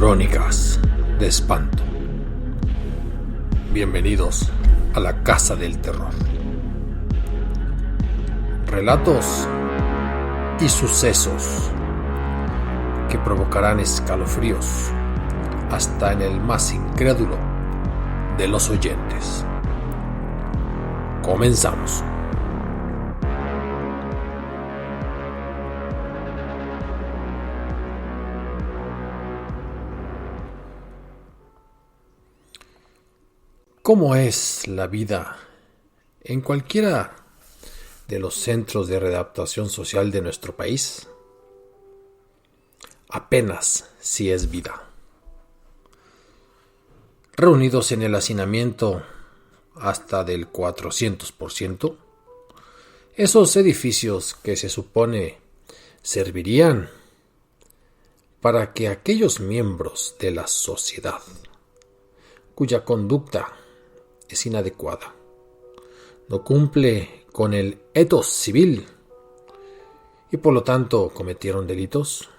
Crónicas de espanto. Bienvenidos a la Casa del Terror. Relatos y sucesos que provocarán escalofríos hasta en el más incrédulo de los oyentes. Comenzamos. ¿Cómo es la vida en cualquiera de los centros de readaptación social de nuestro país? Apenas si es vida. Reunidos en el hacinamiento hasta del 400%, esos edificios que se supone servirían para que aquellos miembros de la sociedad cuya conducta es inadecuada, no cumple con el ethos civil y por lo tanto cometieron delitos,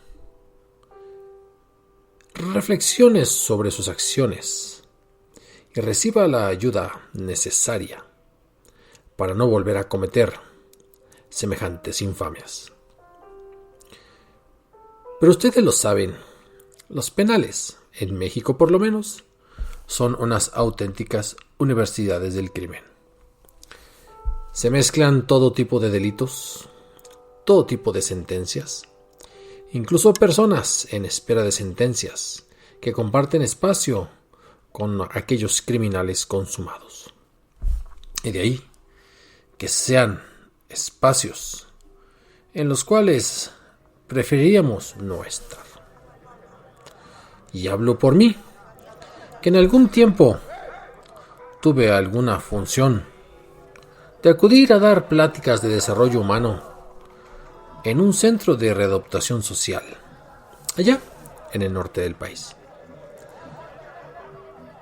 reflexiones sobre sus acciones y reciba la ayuda necesaria para no volver a cometer semejantes infamias. Pero ustedes lo saben, los penales, en México por lo menos, son unas auténticas universidades del crimen. Se mezclan todo tipo de delitos, todo tipo de sentencias, incluso personas en espera de sentencias que comparten espacio con aquellos criminales consumados. Y de ahí que sean espacios en los cuales preferiríamos no estar. Y hablo por mí, que en algún tiempo tuve alguna función de acudir a dar pláticas de desarrollo humano en un centro de readaptación social, allá en el norte del país.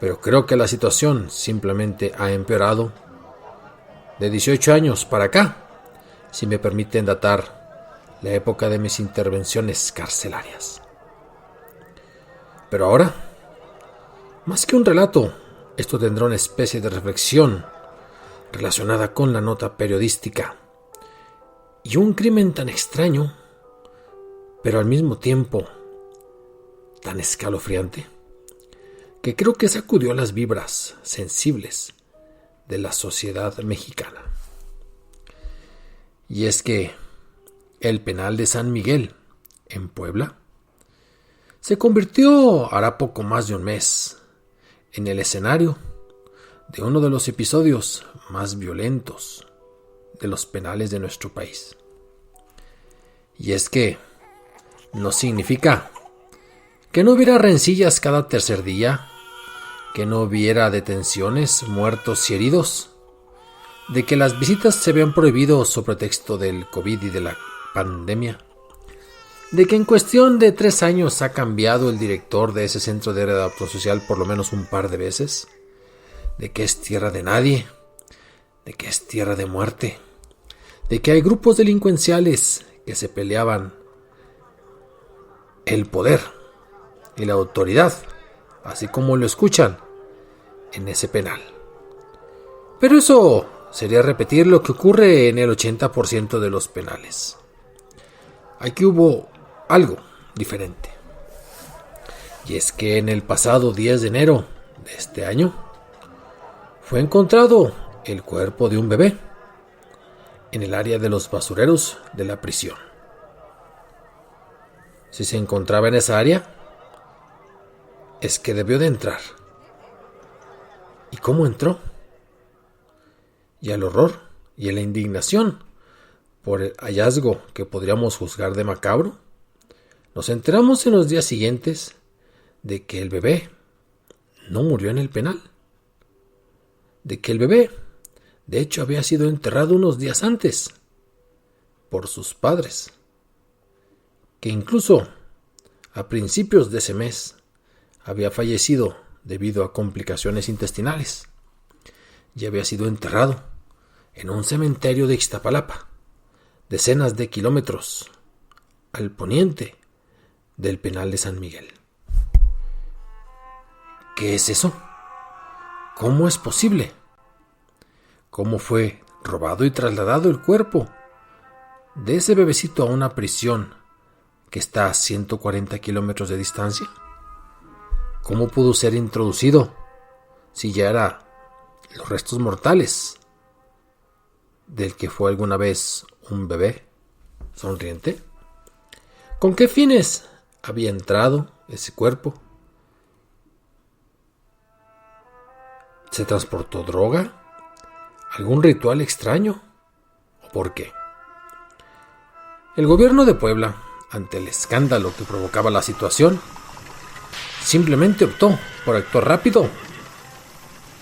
Pero creo que la situación simplemente ha empeorado de 18 años para acá, si me permiten datar la época de mis intervenciones carcelarias. Pero ahora, más que un relato, esto tendrá una especie de reflexión relacionada con la nota periodística y un crimen tan extraño, pero al mismo tiempo tan escalofriante, que creo que sacudió las vibras sensibles de la sociedad mexicana. Y es que el penal de San Miguel, en Puebla, se convirtió hará poco más de un mes en el escenario de uno de los episodios más violentos de los penales de nuestro país. Y es que no significa que no hubiera rencillas cada tercer día, que no hubiera detenciones, muertos y heridos, de que las visitas se habían prohibido sobre pretexto del COVID y de la pandemia, de que en cuestión de 3 años ha cambiado el director de ese centro de readaptación social por lo menos un par de veces, de que es tierra de nadie, de que es tierra de muerte, de que hay grupos delincuenciales que se peleaban el poder y la autoridad, así como lo escuchan, en ese penal. Pero eso sería repetir lo que ocurre en el 80% de los penales. Aquí hubo algo diferente. Y es que en el pasado 10 de enero de este año fue encontrado el cuerpo de un bebé en el área de los basureros de la prisión. Si se encontraba en esa área, es que debió de entrar. ¿Y cómo entró? Y al horror y a la indignación por el hallazgo que podríamos juzgar de macabro, nos enteramos en los días siguientes de que el bebé no murió en el penal. De que el bebé, de hecho, había sido enterrado unos días antes por sus padres. Que incluso a principios de ese mes había fallecido debido a complicaciones intestinales y había sido enterrado en un cementerio de Ixtapalapa, decenas de kilómetros al poniente del penal de San Miguel. ¿Qué es eso? ¿Cómo es posible? ¿Cómo fue robado y trasladado el cuerpo de ese bebecito a una prisión que está a 140 kilómetros de distancia? ¿Cómo pudo ser introducido si ya era los restos mortales del que fue alguna vez un bebé sonriente? ¿Con qué fines había entrado ese cuerpo? ¿Se transportó droga? ¿Algún ritual extraño? ¿O por qué? El gobierno de Puebla, ante el escándalo que provocaba la situación, simplemente optó por actuar rápido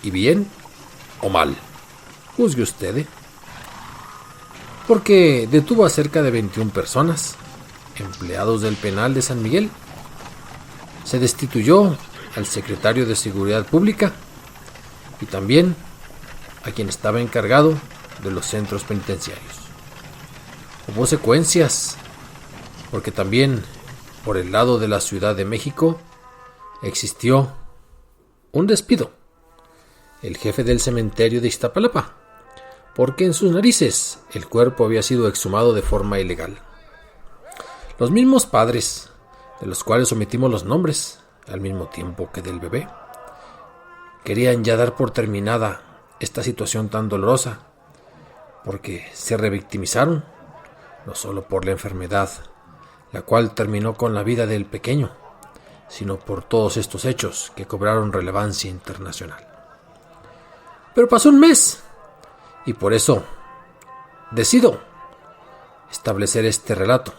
y bien o mal. Juzgue usted, porque detuvo a cerca de 21 personas, empleados del penal de San Miguel. Se destituyó al secretario de Seguridad Pública y también a quien estaba encargado de los centros penitenciarios. Hubo secuencias, porque también por el lado de la Ciudad de México existió un despido. El jefe del cementerio de Iztapalapa, porque en sus narices el cuerpo había sido exhumado de forma ilegal. Los mismos padres, de los cuales omitimos los nombres, al mismo tiempo que del bebé, querían ya dar por terminada esta situación tan dolorosa, porque se revictimizaron, no solo por la enfermedad, la cual terminó con la vida del pequeño, sino por todos estos hechos que cobraron relevancia internacional. Pero pasó un mes, y por eso decido establecer este relato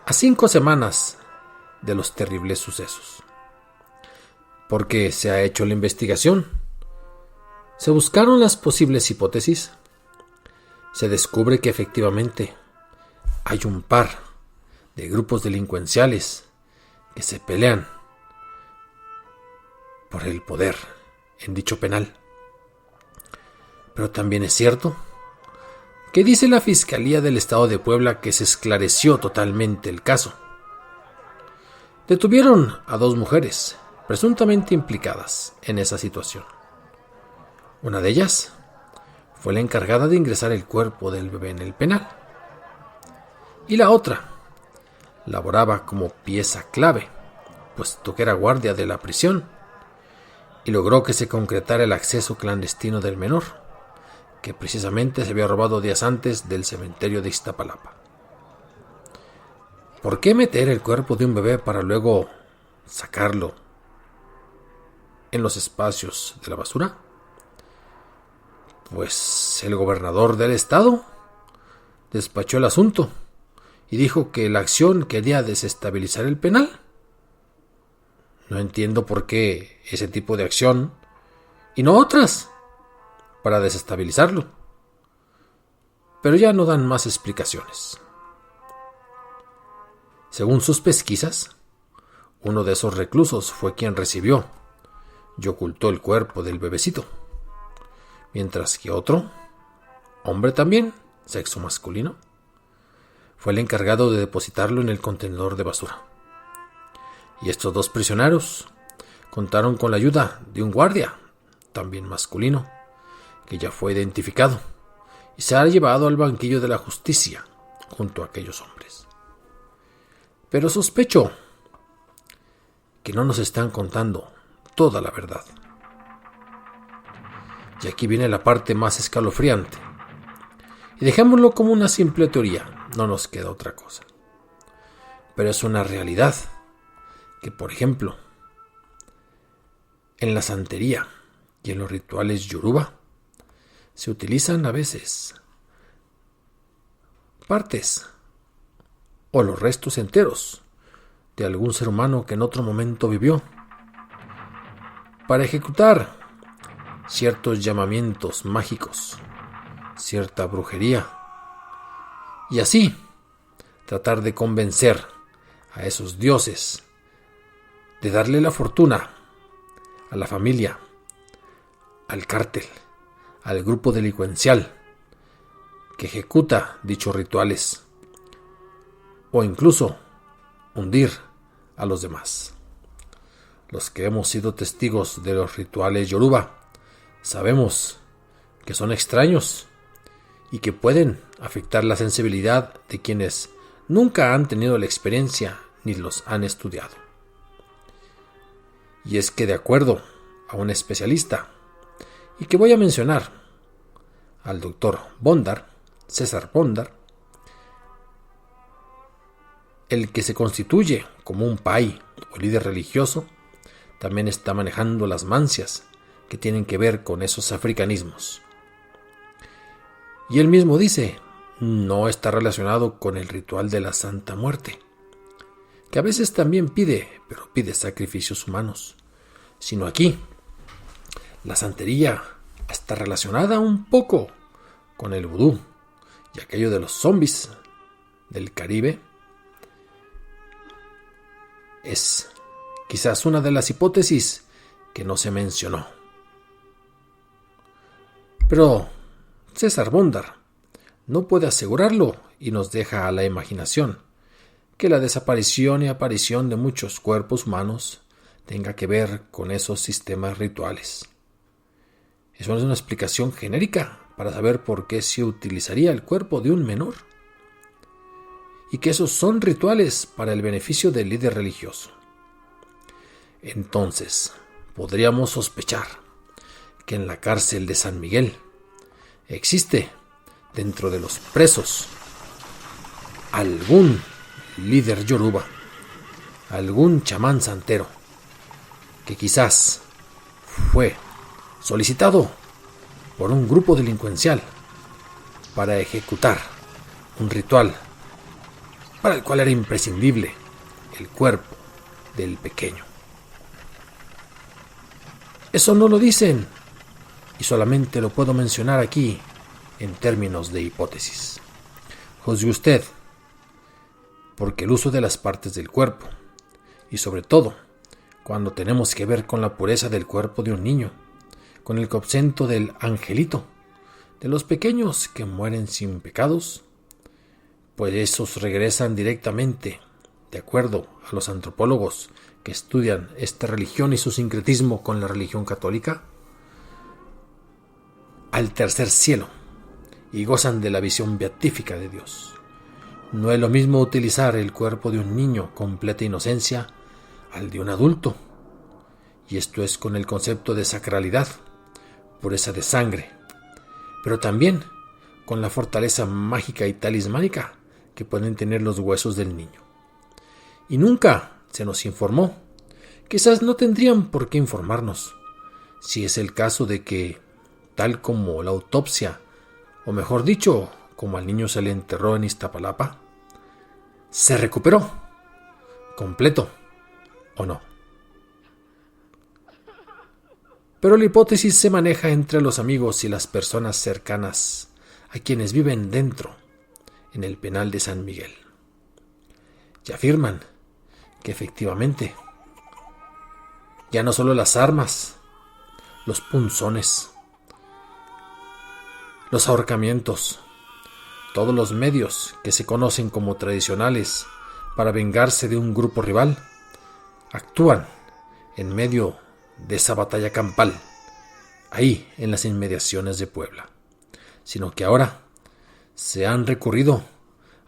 a 5 semanas de los terribles sucesos. Porque se ha hecho la investigación, se buscaron las posibles hipótesis, se descubre que efectivamente hay un par de grupos delincuenciales que se pelean por el poder en dicho penal. Pero también es cierto que dice la Fiscalía del Estado de Puebla que se esclareció totalmente el caso. Detuvieron a 2 mujeres presuntamente implicadas en esa situación. Una de ellas fue la encargada de ingresar el cuerpo del bebé en el penal, y la otra laboraba como pieza clave, puesto que era guardia de la prisión, y logró que se concretara el acceso clandestino del menor, que precisamente se había robado días antes del cementerio de Iztapalapa. ¿Por qué meter el cuerpo de un bebé para luego sacarlo en los espacios de la basura? Pues el gobernador del estado despachó el asunto y dijo que la acción quería desestabilizar el penal. No entiendo por qué ese tipo de acción y no otras para desestabilizarlo. Pero ya no dan más explicaciones. Según sus pesquisas, uno de esos reclusos fue quien recibió y ocultó el cuerpo del bebecito, mientras que otro, hombre también, sexo masculino, fue el encargado de depositarlo en el contenedor de basura. Y estos 2 prisioneros contaron con la ayuda de un guardia, también masculino, que ya fue identificado y se ha llevado al banquillo de la justicia junto a aquellos hombres. Pero sospecho que no nos están contando toda la verdad. Y aquí viene la parte más escalofriante. Y dejémoslo como una simple teoría, no nos queda otra cosa. Pero es una realidad que, por ejemplo, en la santería y en los rituales yoruba, se utilizan a veces partes o los restos enteros de algún ser humano que en otro momento vivió para ejecutar ciertos llamamientos mágicos, cierta brujería, y así tratar de convencer a esos dioses de darle la fortuna a la familia, al cártel, al grupo delincuencial que ejecuta dichos rituales, o incluso hundir a los demás. Los que hemos sido testigos de los rituales Yoruba sabemos que son extraños y que pueden afectar la sensibilidad de quienes nunca han tenido la experiencia ni los han estudiado. Y es que de acuerdo a un especialista, y que voy a mencionar, al doctor Bondar, César Bondar, el que se constituye como un pai o líder religioso, también está manejando las mancias que tienen que ver con esos africanismos. Y él mismo dice, no está relacionado con el ritual de la Santa Muerte, que a veces también pide, pero pide sacrificios humanos, sino aquí. La santería está relacionada un poco con el vudú y aquello de los zombies del Caribe. Es quizás una de las hipótesis que no se mencionó. Pero César Bondar no puede asegurarlo y nos deja a la imaginación que la desaparición y aparición de muchos cuerpos humanos tenga que ver con esos sistemas rituales. Eso es una explicación genérica para saber por qué se utilizaría el cuerpo de un menor. Y que esos son rituales para el beneficio del líder religioso. Entonces, podríamos sospechar que en la cárcel de San Miguel existe, dentro de los presos, algún líder yoruba, algún chamán santero, que quizás fue solicitado por un grupo delincuencial para ejecutar un ritual para el cual era imprescindible el cuerpo del pequeño. Eso no lo dicen, y solamente lo puedo mencionar aquí en términos de hipótesis. Juzgue usted, porque el uso de las partes del cuerpo, y sobre todo cuando tenemos que ver con la pureza del cuerpo de un niño, con el concepto del angelito, de los pequeños que mueren sin pecados, pues esos regresan directamente, de acuerdo a los antropólogos que estudian esta religión y su sincretismo con la religión católica, al tercer cielo y gozan de la visión beatífica de Dios. No es lo mismo utilizar el cuerpo de un niño completa inocencia al de un adulto, y esto es con el concepto de sacralidad, pureza de sangre, pero también con la fortaleza mágica y talismánica que pueden tener los huesos del niño. Y nunca se nos informó, quizás no tendrían por qué informarnos, si es el caso de que, tal como la autopsia, o mejor dicho, como al niño se le enterró en Iztapalapa, se recuperó, completo o no. Pero la hipótesis se maneja entre los amigos y las personas cercanas a quienes viven dentro, en el penal de San Miguel. Y afirman que efectivamente ya no solo las armas, los punzones, los ahorcamientos, todos los medios que se conocen como tradicionales para vengarse de un grupo rival, actúan en medio de esa batalla campal, ahí en las inmediaciones de Puebla, sino que ahora se han recurrido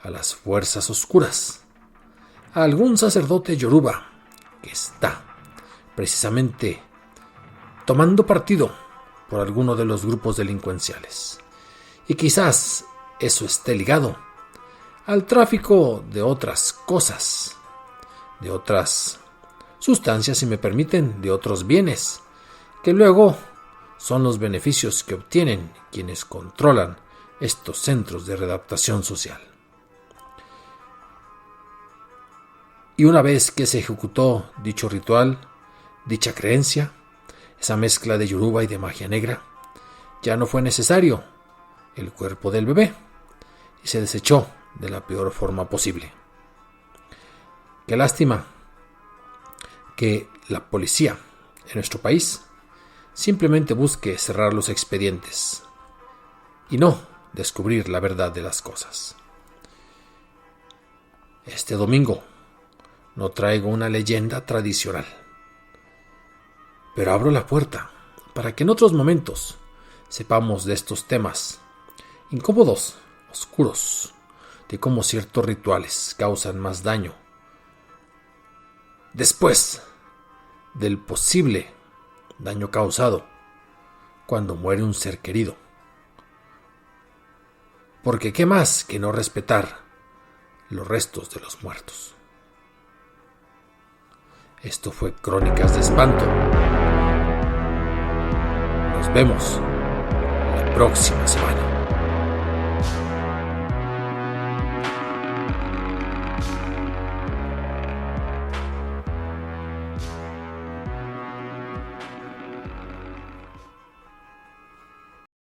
a las fuerzas oscuras, a algún sacerdote yoruba que está precisamente tomando partido por alguno de los grupos delincuenciales. Y quizás eso esté ligado al tráfico de otras cosas, de otras sustancias, si me permiten, de otros bienes, que luego son los beneficios que obtienen quienes controlan estos centros de readaptación social. Y una vez que se ejecutó dicho ritual, dicha creencia, esa mezcla de yoruba y de magia negra, ya no fue necesario el cuerpo del bebé y se desechó de la peor forma posible. Qué lástima que la policía en nuestro país simplemente busque cerrar los expedientes y no descubrir la verdad de las cosas. Este domingo no traigo una leyenda tradicional, Pero abro la puerta para que en otros momentos sepamos de estos temas incómodos, oscuros, de cómo ciertos rituales causan más daño después del posible daño causado cuando muere un ser querido. Porque qué más que no respetar los restos de los muertos. Esto fue Crónicas de Espanto. Nos vemos la próxima semana.